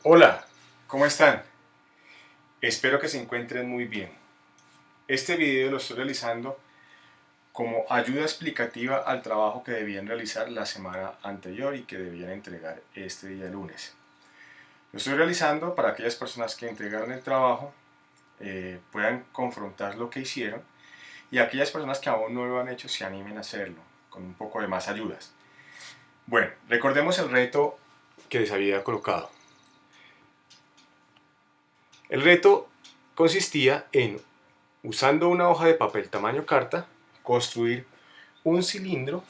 Hola, ¿cómo están? Espero que se encuentren muy bien. Este video lo estoy realizando como ayuda explicativa al trabajo que debían realizar la semana anterior y que debían entregar este día lunes. Lo estoy realizando para aquellas personas que entregaron el trabajo puedan confrontar lo que hicieron y aquellas personas que aún no lo han hecho se animen a hacerlo con un poco de más ayudas. Bueno, recordemos el reto que les había colocado. El reto consistía en, usando una hoja de papel tamaño carta, construir un cilindro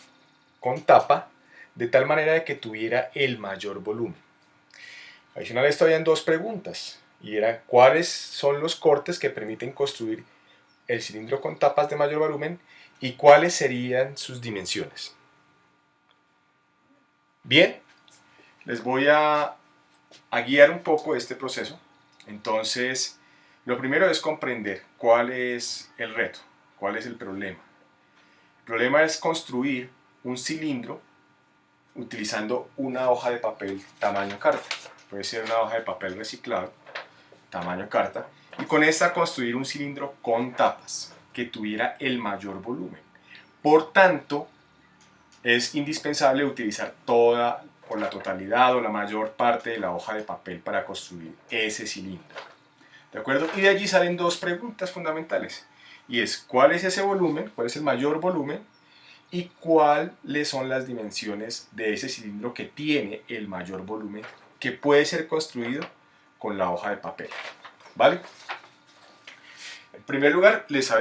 con tapa de tal manera de que tuviera el mayor volumen. Adicional a esto habían dos preguntas y eran cuáles son los cortes que permiten construir el cilindro con tapas de mayor volumen y cuáles serían sus dimensiones. Bien, les voy a guiar un poco este proceso. Entonces, lo primero es comprender cuál es el reto, cuál es el problema. El problema es construir un cilindro utilizando una hoja de papel tamaño carta. Puede ser una hoja de papel reciclado, tamaño carta, y con esta construir un cilindro con tapas que tuviera el mayor volumen. Por tanto, es indispensable utilizar toda o la totalidad o la mayor parte de la hoja de papel para construir ese cilindro. ¿De acuerdo? Y de allí salen dos preguntas fundamentales. Y es, ¿cuál es ese volumen? ¿Cuál es el mayor volumen? Y cuáles son las dimensiones de ese cilindro que tiene el mayor volumen que puede ser construido con la hoja de papel. ¿Vale? En primer lugar, les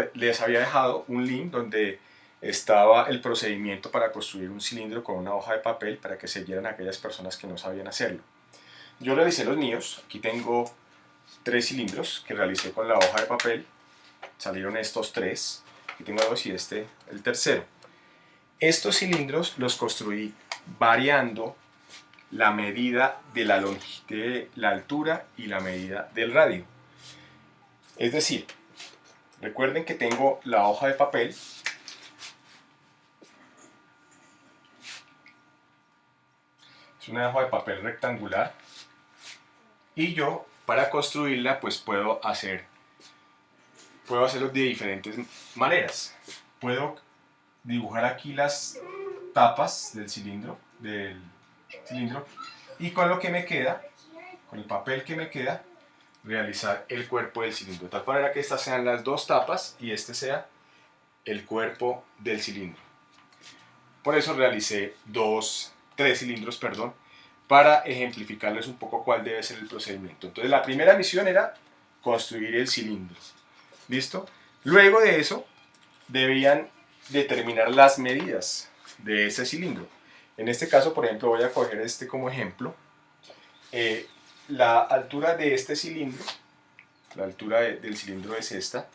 había dejado un link donde estaba el procedimiento para construir un cilindro con una hoja de papel para que siguieran aquellas personas que no sabían hacerlo. Yo realicé los míos. Aquí tengo 3 cilindros que realicé con la hoja de papel. Salieron estos 3. Aquí tengo 2 y este el tercero. Estos cilindros los construí variando la medida de la altura y la medida del radio. Es decir, recuerden que tengo la hoja de papel. Es una hoja de papel rectangular. Y yo, para construirla, pues puedo hacerlo de diferentes maneras. Puedo dibujar aquí las tapas del cilindro, y con lo que me queda, con el papel que me queda, realizar el cuerpo del cilindro, de tal manera que estas sean las dos tapas y este sea el cuerpo del cilindro. Por eso realicé tres cilindros, perdón, para ejemplificarles un poco cuál debe ser el procedimiento. Entonces la primera misión era construir el cilindro. ¿Listo? Luego de eso debían determinar las medidas de ese cilindro. En este caso, por ejemplo, voy a coger este como ejemplo. La altura de este cilindro, la altura del cilindro es esta.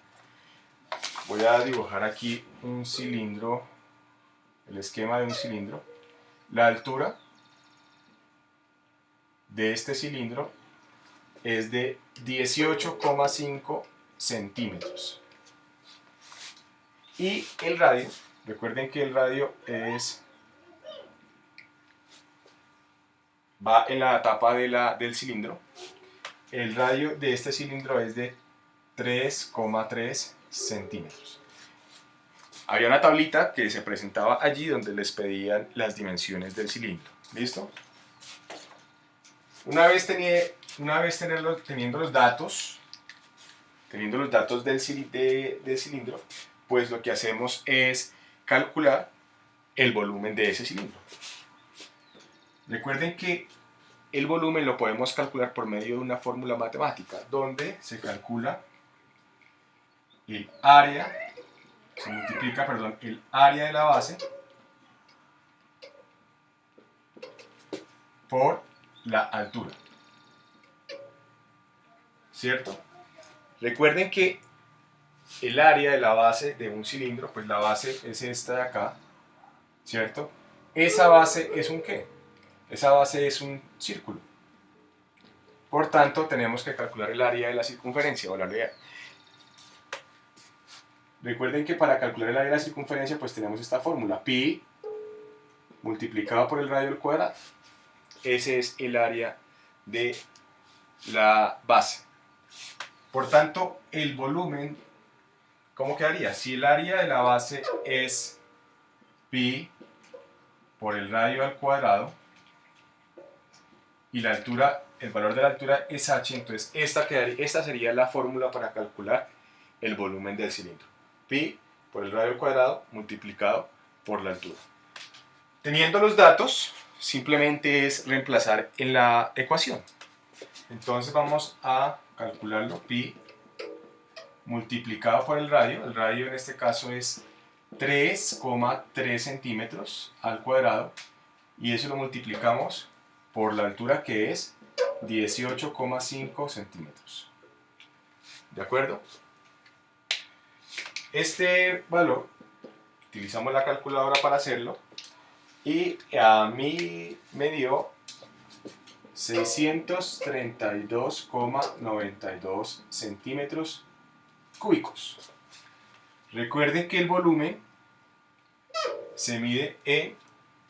Voy a dibujar aquí un cilindro, el esquema de un cilindro. La altura de este cilindro es de 18,5 centímetros. Y el radio, recuerden que el radio va en la tapa del cilindro. El radio de este cilindro es de 3,3 centímetros. Había una tablita que se presentaba allí donde les pedían las dimensiones del cilindro. ¿Listo? Una vez teniendo los datos del cilindro, pues lo que hacemos es calcular el volumen de ese cilindro. Recuerden que el volumen lo podemos calcular por medio de una fórmula matemática, donde se calcula el área, se multiplica, perdón, el área de la base por la altura. ¿Cierto? Recuerden que el área de la base de un cilindro, pues la base es esta de acá, ¿cierto? Esa base es un ¿qué? Esa base es un círculo. Por tanto, tenemos que calcular el área de la circunferencia o la área. Recuerden que para calcular el área de la circunferencia, pues tenemos esta fórmula, pi multiplicado por el radio al cuadrado. Ese es el área de la base. Por tanto, el volumen, ¿cómo quedaría? Si el área de la base es pi por el radio al cuadrado y la altura, el valor de la altura es h, entonces esta sería la fórmula para calcular el volumen del cilindro. Pi por el radio al cuadrado multiplicado por la altura. Teniendo los datos, simplemente es reemplazar en la ecuación. Entonces vamos a calcularlo. Pi multiplicado por el radio en este caso es 3,3 centímetros al cuadrado, y eso lo multiplicamos por la altura, que es 18,5 centímetros. ¿De acuerdo? Este valor, utilizamos la calculadora para hacerlo, y a mí me dio 632,92 centímetros cúbicos. Recuerden que el volumen se mide en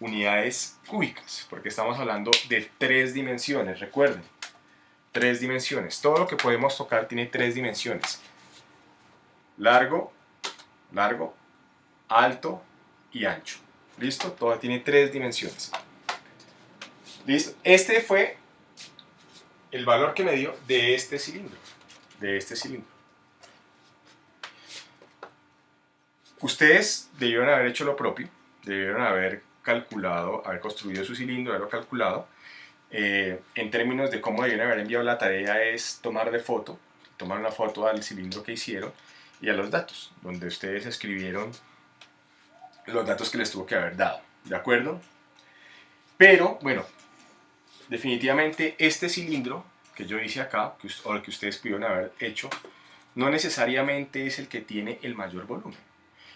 unidades cúbicas, porque estamos hablando de 3 dimensiones, recuerden, 3 dimensiones. Todo lo que podemos tocar tiene 3 dimensiones: largo, alto y ancho. ¿Listo? Todo tiene 3 dimensiones. ¿Listo? Este fue el valor que me dio de este cilindro. Ustedes debieron haber hecho lo propio, debieron haber calculado, haber construido su cilindro, haberlo calculado. En términos de cómo debieron haber enviado la tarea, es tomar una foto al cilindro que hicieron y a los datos, donde ustedes escribieron los datos que les tuvo que haber dado, ¿de acuerdo? Pero, bueno, definitivamente este cilindro que yo hice acá, o el que ustedes pudieron haber hecho, no necesariamente es el que tiene el mayor volumen.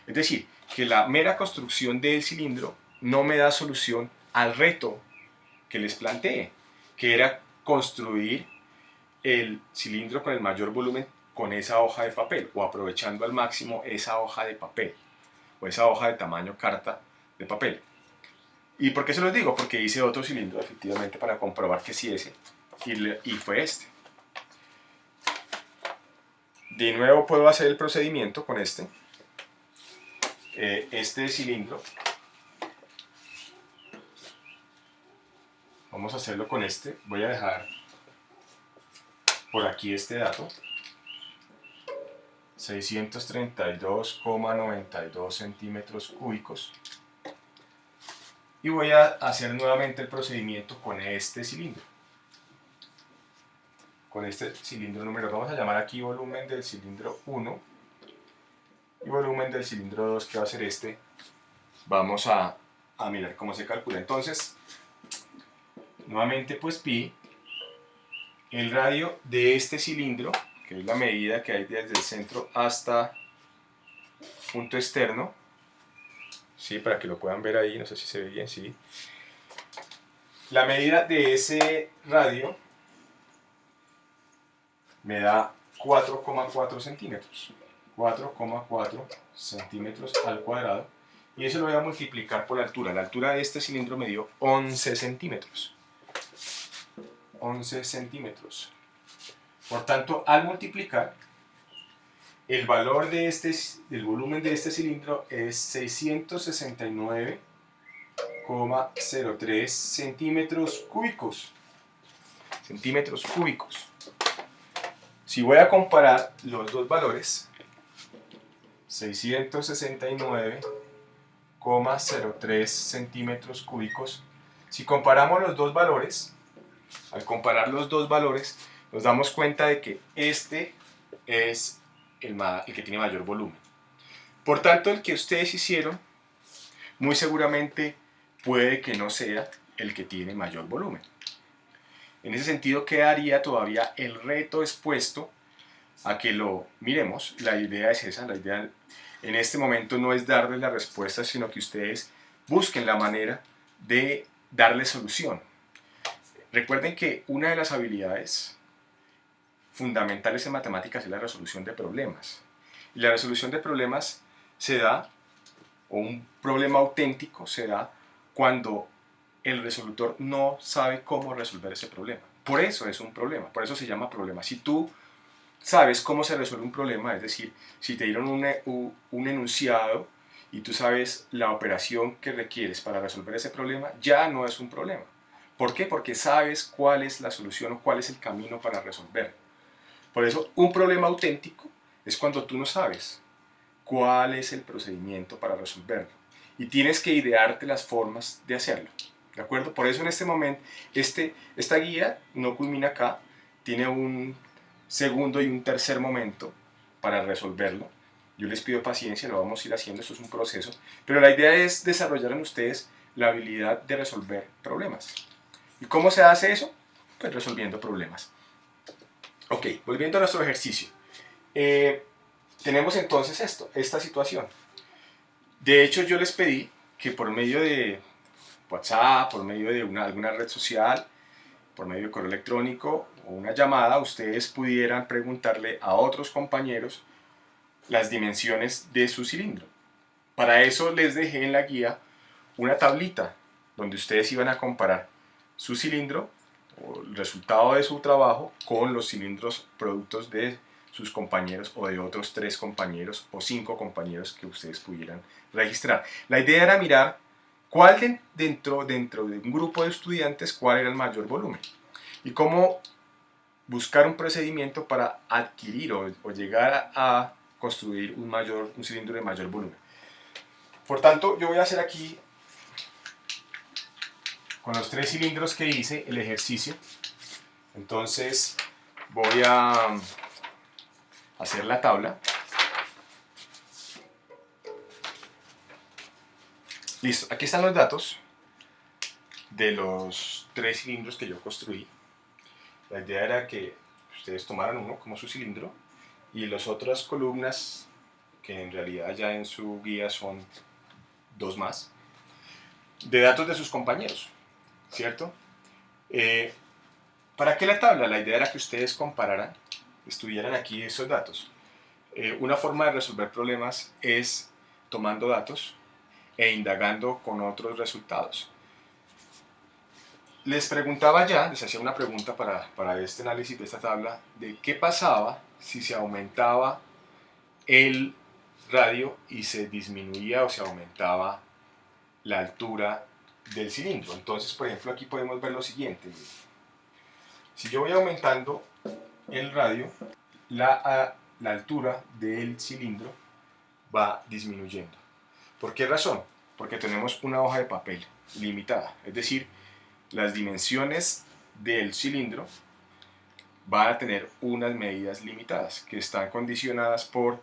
Es decir, que la mera construcción del cilindro no me da solución al reto que les planteé, que era construir el cilindro con el mayor volumen con esa hoja de papel, o aprovechando al máximo esa hoja de papel, o esa hoja de tamaño carta de papel. ¿Y por qué se los digo? Porque hice otro cilindro, efectivamente, para comprobar que sí ese, y fue este. De nuevo puedo hacer el procedimiento con este cilindro. Vamos a hacerlo con este. Voy a dejar por aquí este dato: 632,92 centímetros cúbicos. Y voy a hacer nuevamente el procedimiento con este cilindro. Con este cilindro número, vamos a llamar aquí volumen del cilindro 1 y volumen del cilindro 2, que va a ser este. Vamos a mirar cómo se calcula. Entonces, nuevamente, pues pi, el radio de este cilindro, que es la medida que hay desde el centro hasta punto externo, ¿sí? Para que lo puedan ver ahí, no sé si se ve bien, sí. La medida de ese radio me da 4,4 centímetros. 4,4 centímetros al cuadrado. Y eso lo voy a multiplicar por la altura. La altura de este cilindro me dio 11 centímetros. 11 centímetros. Por tanto, al multiplicar, el valor del volumen de este cilindro es 669,03 centímetros cúbicos. Si voy a comparar los dos valores, 669,03 centímetros cúbicos, si comparamos los dos valores, al comparar los dos valores, nos damos cuenta de que este es el que tiene mayor volumen. Por tanto, el que ustedes hicieron, muy seguramente puede que no sea el que tiene mayor volumen. En ese sentido, quedaría todavía el reto expuesto a que lo miremos. La idea es esa, la idea en este momento no es darles la respuesta, sino que ustedes busquen la manera de darle solución. Recuerden que una de las habilidades fundamentales en matemáticas es la resolución de problemas. Y la resolución de problemas se da, o un problema auténtico se da, cuando el resolutor no sabe cómo resolver ese problema. Por eso es un problema, por eso se llama problema. Si tú sabes cómo se resuelve un problema, es decir, si te dieron un enunciado y tú sabes la operación que requieres para resolver ese problema, ya no es un problema. ¿Por qué? Porque sabes cuál es la solución o cuál es el camino para resolverlo. Por eso, un problema auténtico es cuando tú no sabes cuál es el procedimiento para resolverlo y tienes que idearte las formas de hacerlo. ¿De acuerdo? Por eso en este momento, esta guía no culmina acá, tiene un segundo y un tercer momento para resolverlo. Yo les pido paciencia, lo vamos a ir haciendo, esto es un proceso, pero la idea es desarrollar en ustedes la habilidad de resolver problemas. ¿Y cómo se hace eso? Pues resolviendo problemas. Ok, volviendo a nuestro ejercicio. Tenemos entonces esta situación. De hecho, yo les pedí que por medio de WhatsApp, por medio de alguna red social, por medio de correo electrónico o una llamada, ustedes pudieran preguntarle a otros compañeros las dimensiones de su cilindro. Para eso les dejé en la guía una tablita donde ustedes iban a comparar su cilindro o el resultado de su trabajo con los cilindros productos de sus compañeros o de otros 3 compañeros o 5 compañeros que ustedes pudieran registrar. La idea era mirar cuál dentro de un grupo de estudiantes cuál era el mayor volumen y cómo buscar un procedimiento para adquirir o llegar a construir un cilindro de mayor volumen. Por tanto, yo voy a hacer aquí con los 3 cilindros que hice el ejercicio. Entonces voy a hacer la tabla. Listo, aquí están los datos de los 3 cilindros que yo construí. La idea era que ustedes tomaran uno como su cilindro y las otras columnas, que en realidad ya en su guía son 2 más, de datos de sus compañeros, ¿cierto? ¿Para qué la tabla? La idea era que ustedes compararan, estudiaran aquí esos datos. Una forma de resolver problemas es tomando datos e indagando con otros resultados. Les preguntaba ya, les hacía una pregunta para este análisis de esta tabla, de qué pasaba si se aumentaba el radio y se disminuía o se aumentaba la altura del cilindro. Entonces, por ejemplo, aquí podemos ver lo siguiente. Si yo voy aumentando el radio, la altura del cilindro va disminuyendo. ¿Por qué razón? Porque tenemos una hoja de papel limitada, es decir, las dimensiones del cilindro van a tener unas medidas limitadas que están condicionadas por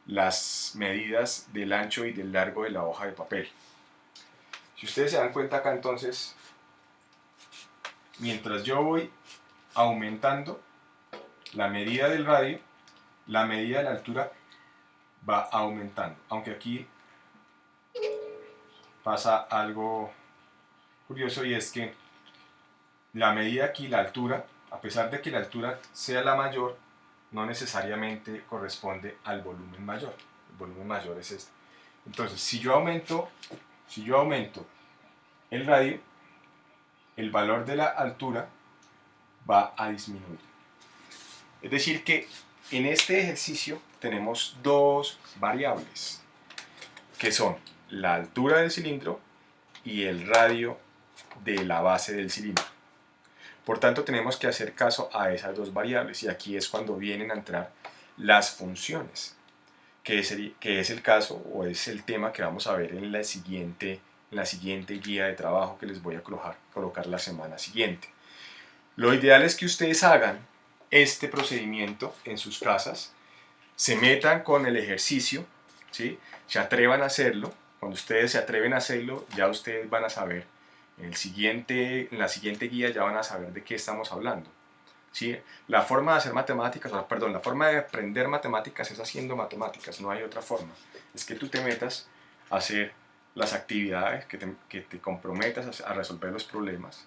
las medidas del ancho y del largo de la hoja de papel. Si ustedes se dan cuenta acá, entonces, mientras yo voy aumentando la medida del radio, la medida de la altura va aumentando, aunque aquí pasa algo curioso y es que la medida aquí, la altura, a pesar de que la altura sea la mayor, no necesariamente corresponde al volumen mayor. El volumen mayor es este. Entonces, si yo aumento el radio, el valor de la altura va a disminuir. Es decir que en este ejercicio tenemos 2 variables, que son la altura del cilindro y el radio de la base del cilindro. Por tanto, tenemos que hacer caso a esas 2 variables y aquí es cuando vienen a entrar las funciones, que es el caso o es el tema que vamos a ver en la siguiente guía de trabajo que les voy a colocar la semana siguiente. Lo ideal es que ustedes hagan este procedimiento en sus casas, se metan con el ejercicio, ¿sí? Se atrevan a hacerlo. Cuando ustedes se atreven a hacerlo, ya ustedes van a saber en la siguiente guía ya van a saber de qué estamos hablando. ¿Sí? La forma de hacer matemáticas, la forma de aprender matemáticas es haciendo matemáticas, no hay otra forma. Es que tú te metas a hacer las actividades, que te comprometas a resolver los problemas,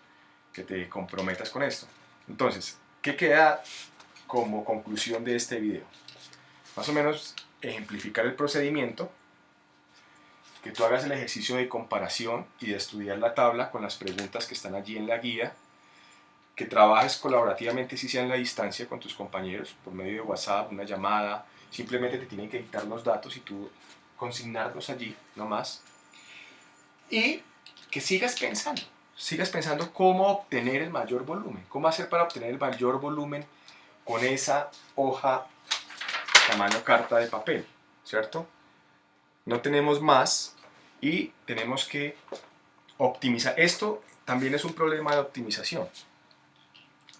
que te comprometas con esto. Entonces, ¿qué queda como conclusión de este video? Más o menos ejemplificar el procedimiento, que tú hagas el ejercicio de comparación y de estudiar la tabla con las preguntas que están allí en la guía, que trabajes colaborativamente, si sea en la distancia con tus compañeros, por medio de WhatsApp, una llamada, simplemente te tienen que dictar los datos y tú consignarlos allí, no más. Y que sigas pensando cómo obtener el mayor volumen, cómo hacer para obtener el mayor volumen con esa hoja tamaño carta de papel, ¿cierto? No tenemos más y tenemos que optimizar. Esto también es un problema de optimización.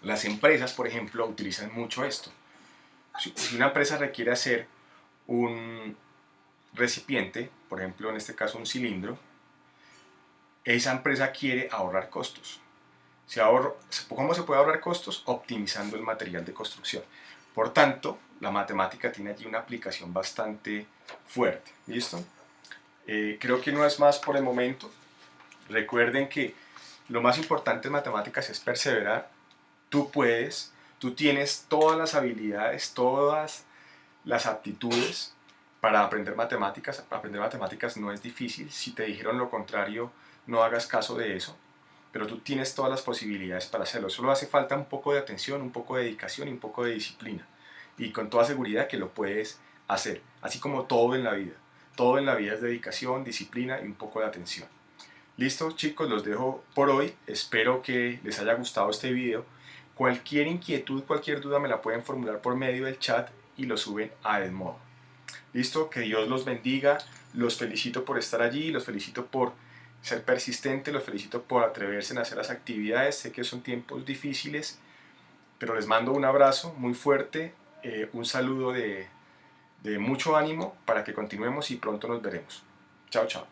Las empresas, por ejemplo, utilizan mucho esto. Si una empresa requiere hacer un recipiente, por ejemplo, en este caso un cilindro, esa empresa quiere ahorrar costos. ¿Cómo se puede ahorrar costos? Optimizando el material de construcción. Por tanto, la matemática tiene allí una aplicación bastante fuerte. ¿Listo? Creo que no es más por el momento. Recuerden que lo más importante en matemáticas es perseverar. Tú puedes, tú tienes todas las habilidades, todas las aptitudes para aprender matemáticas. Aprender matemáticas no es difícil. Si te dijeron lo contrario, no hagas caso de eso. Pero tú tienes todas las posibilidades para hacerlo. Solo hace falta un poco de atención, un poco de dedicación y un poco de disciplina. Y con toda seguridad que lo puedes hacer. Así como todo en la vida. Todo en la vida es dedicación, disciplina y un poco de atención. Listo, chicos, los dejo por hoy. Espero que les haya gustado este video. Cualquier inquietud, cualquier duda me la pueden formular por medio del chat y lo suben a Edmodo. Listo, que Dios los bendiga. Los felicito por estar allí, los felicito por ser persistente, los felicito por atreverse en hacer las actividades. Sé que son tiempos difíciles, pero les mando un abrazo muy fuerte, un saludo de mucho ánimo para que continuemos y pronto nos veremos. Chao, chao.